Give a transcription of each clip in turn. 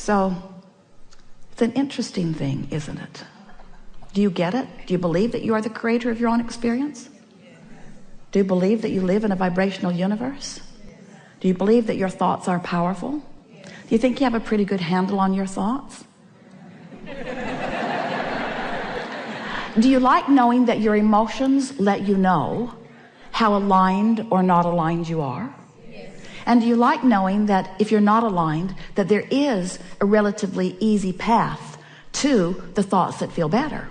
So it's an interesting thing, isn't it? Do you get it? Do you believe that you are the creator of your own experience? Do you believe that you live in a vibrational universe? Do you believe that your thoughts are powerful? Do you think you have a pretty good handle on your thoughts? Do you like knowing that your emotions let you know how aligned or not aligned you are? And do you like knowing that if you're not aligned, that there is a relatively easy path to the thoughts that feel better?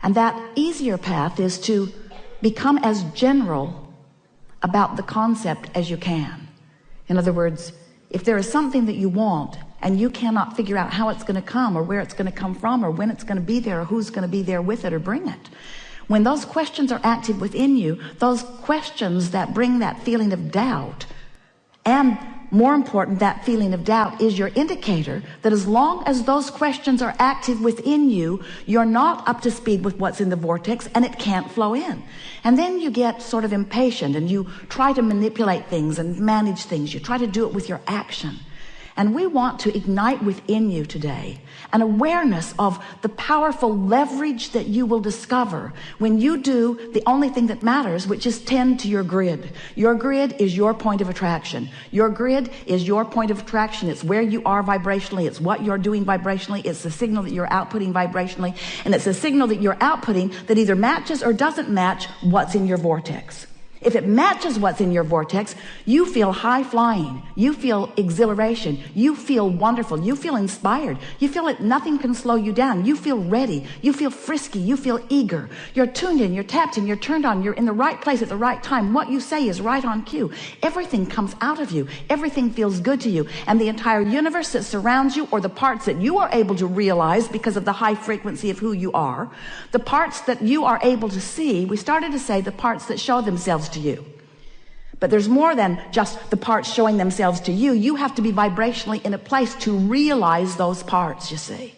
And that easier path is to become as general about the concept as you can. In other words, if there is something that you want and you cannot figure out how it's going to come or where it's going to come from or when it's going to be there or who's going to be there with it or bring it, when those questions are active within you, those questions that bring that feeling of doubt, and more important, that feeling of doubt is your indicator that as long as those questions are active within you, you're not up to speed with what's in the vortex and it can't flow in. And then you get sort of impatient and you try to manipulate things and manage things. You try to do it with your action. And we want to ignite within you today an awareness of the powerful leverage that you will discover when you do the only thing that matters, which is tend to your grid. Your grid is your point of attraction. Your grid is your point of attraction. It's where you are vibrationally. It's what you're doing vibrationally. It's the signal that you're outputting vibrationally. And it's the signal that you're outputting that either matches or doesn't match what's in your vortex. If it matches what's in your vortex, you feel high flying, you feel exhilaration, you feel wonderful, you feel inspired, you feel that nothing can slow you down, you feel ready, you feel frisky, you feel eager, you're tuned in, you're tapped in, you're turned on, you're in the right place at the right time. What you say is right on cue. Everything comes out of you, everything feels good to you, and the entire universe that surrounds you, or the parts that you are able to realize because of the high frequency of who you are, the parts that you are able to see, we started to say the parts that show themselves to you. But there's more than just the parts showing themselves to you. You have to be vibrationally in a place to realize those parts, you see.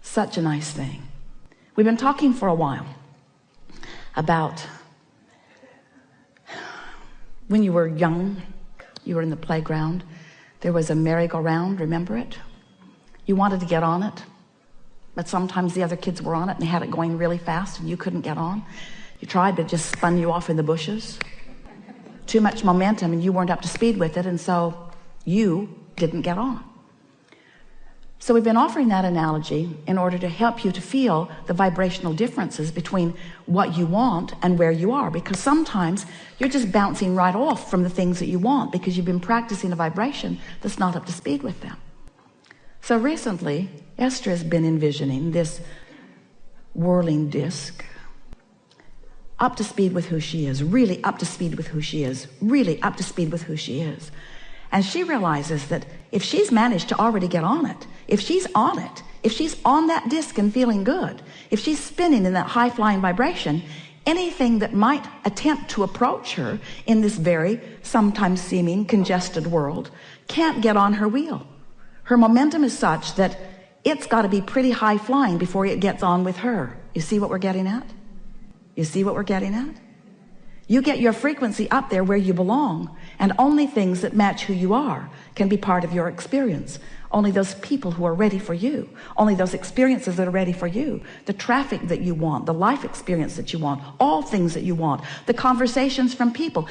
Such a nice thing. We've been talking for a while about when you were young, you were in the playground, there was a merry-go-round, remember it? You wanted to get on it, but sometimes the other kids were on it and they had it going really fast and you couldn't get on. You tried, but it just spun you off in the bushes. Too much momentum and you weren't up to speed with it, and so you didn't get on. So we've been offering that analogy in order to help you to feel the vibrational differences between what you want and where you are, because sometimes you're just bouncing right off from the things that you want because you've been practicing a vibration that's not up to speed with them. So recently, Esther has been envisioning this whirling disc, up to speed with who she is, really up to speed with who she is, really up to speed with who she is. And she realizes that if she's managed to already get on it, if she's on it, if she's on that disc and feeling good, if she's spinning in that high flying vibration, anything that might attempt to approach her in this very sometimes seeming congested world can't get on her wheel. Her momentum is such that it's got to be pretty high flying before it gets on with her. You see what we're getting at? You see what we're getting at? You get your frequency up there where you belong, and only things that match who you are can be part of your experience. Only those people who are ready for you, only those experiences that are ready for you, the traffic that you want, the life experience that you want, all things that you want, the conversations from people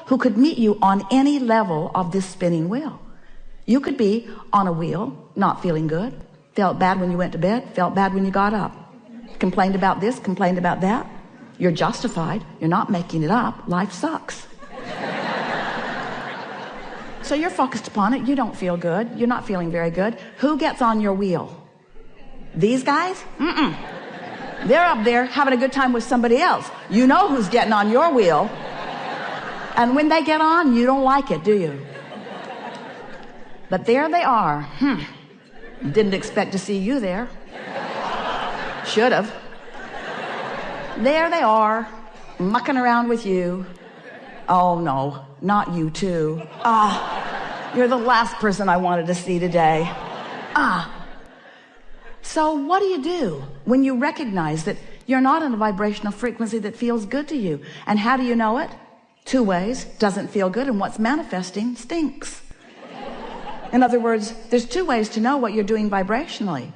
who could meet you on any level of this spinning wheel. You could be on a wheel, not feeling good, felt bad when you went to bed, felt bad when you got up, complained about this, complained about that. You're justified. You're not making it up. Life sucks. So you're focused upon it. You don't feel good. You're not feeling very good. Who gets on your wheel? These guys? They're up there having a good time with somebody else. You know who's getting on your wheel. And when they get on, you don't like it, do you? But there they are. Didn't expect to see you there. Should have. There they are, mucking around with you. Oh no, not you too. You're the last person I wanted to see today. So what do you do when you recognize that you're not in a vibrational frequency that feels good to you? And how do you know it? Two ways. Doesn't feel good, and what's manifesting stinks. In other words, there's two ways to know what you're doing vibrationally.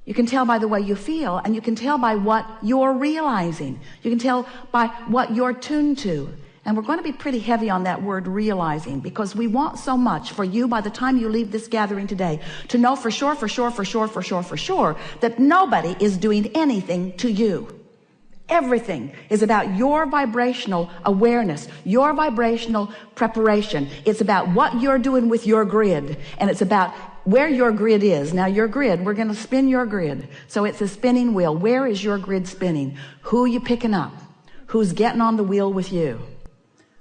You can tell by the way you feel, and you can tell by what you're realizing. You can tell by what you're tuned to. And we're going to be pretty heavy on that word realizing, because we want so much for you by the time you leave this gathering today to know for sure that nobody is doing anything to you. Everything is about your vibrational awareness, your vibrational preparation. It's about what you're doing with your grid, and it's about where your grid is. Now your grid, we're going to spin your grid. So it's a spinning wheel. Where is your grid spinning? Who are you picking up? Who's getting on the wheel with you?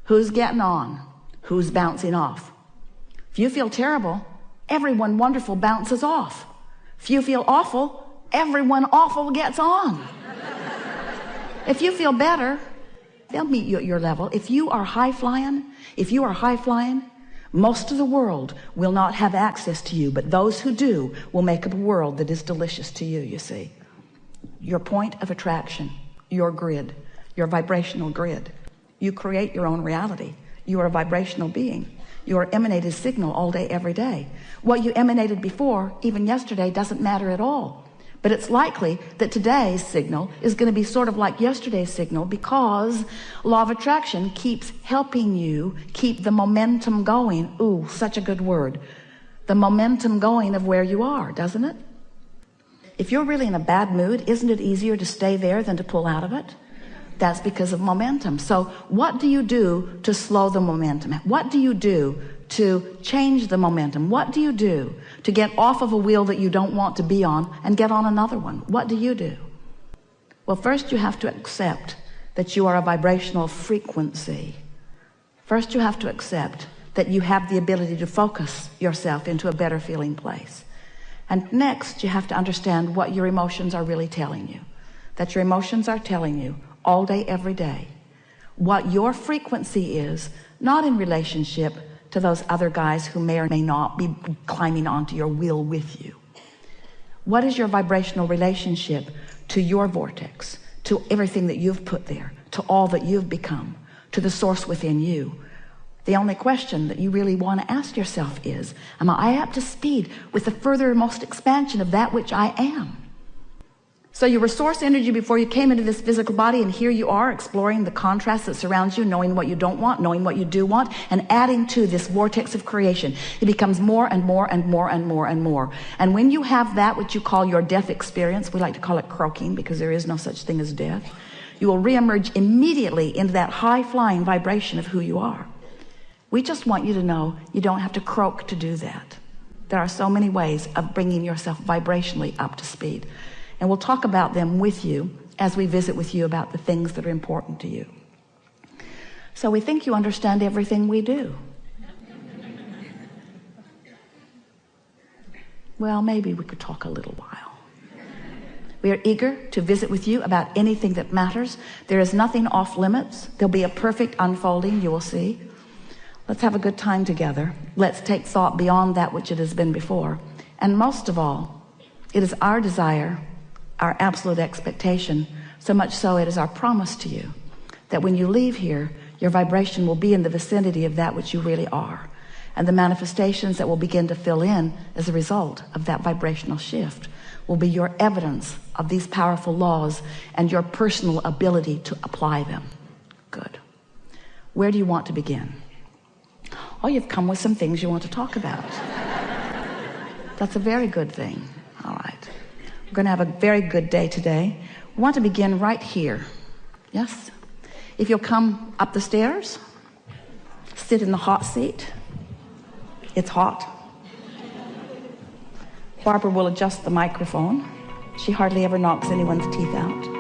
Who's getting on? Who's bouncing off? If you feel terrible, everyone wonderful bounces off. If you feel awful, everyone awful gets on. If you feel better, they'll meet you at your level. If you are high flying, most of the world will not have access to you, but those who do will make up a world that is delicious to you, you see. Your point of attraction, your grid, your vibrational grid. You create your own reality. You are a vibrational being. You are emanated signal all day, every day. What you emanated before, even yesterday, doesn't matter at all. But it's likely that today's signal is going to be sort of like yesterday's signal, because law of attraction keeps helping you keep the momentum going. Ooh, such a good word. The momentum going of where you are, doesn't it? If you're really in a bad mood, isn't it easier to stay there than to pull out of it? That's because of momentum. So what do you do to slow the momentum? What do you do to change the momentum? What do you do to get off of a wheel that you don't want to be on and get on another one? What do you do? Well, first you have to accept that you are a vibrational frequency. First you have to accept that you have the ability to focus yourself into a better feeling place. And next you have to understand what your emotions are really telling you. That your emotions are telling you all day, every day, what your frequency is, not in relationship to those other guys who may or may not be climbing onto your wheel with you. What is your vibrational relationship to your vortex, to everything that you've put there, to all that you've become, to the source within you? The only question that you really want to ask yourself is, am I up to speed with the furthermost expansion of that which I am? So you were source energy before you came into this physical body, and here you are exploring the contrast that surrounds you, knowing what you don't want, knowing what you do want, and adding to this vortex of creation. It becomes more and more and more and more and more. And when you have that which you call your death experience, we like to call it croaking because there is no such thing as death, you will reemerge immediately into that high-flying vibration of who you are. We just want you to know you don't have to croak to do that. There are so many ways of bringing yourself vibrationally up to speed. And we'll talk about them with you as we visit with you about the things that are important to you. So we think you understand everything we do. Well, maybe we could talk a little while. We are eager to visit with you about anything that matters. There is nothing off limits. There'll be a perfect unfolding, you will see. Let's have a good time together. Let's take thought beyond that which it has been before. And most of all, it is our desire, our absolute expectation, so much so it is our promise to you, that when you leave here, your vibration will be in the vicinity of that which you really are. And the manifestations that will begin to fill in as a result of that vibrational shift will be your evidence of these powerful laws and your personal ability to apply them. Good. Where do you want to begin? Oh, you've come with some things you want to talk about. That's a very good thing. All right. We're going to have a very good day today. We want to begin right here. Yes? If you'll come up the stairs, sit in the hot seat. It's hot. Barbara will adjust the microphone. She hardly ever knocks anyone's teeth out.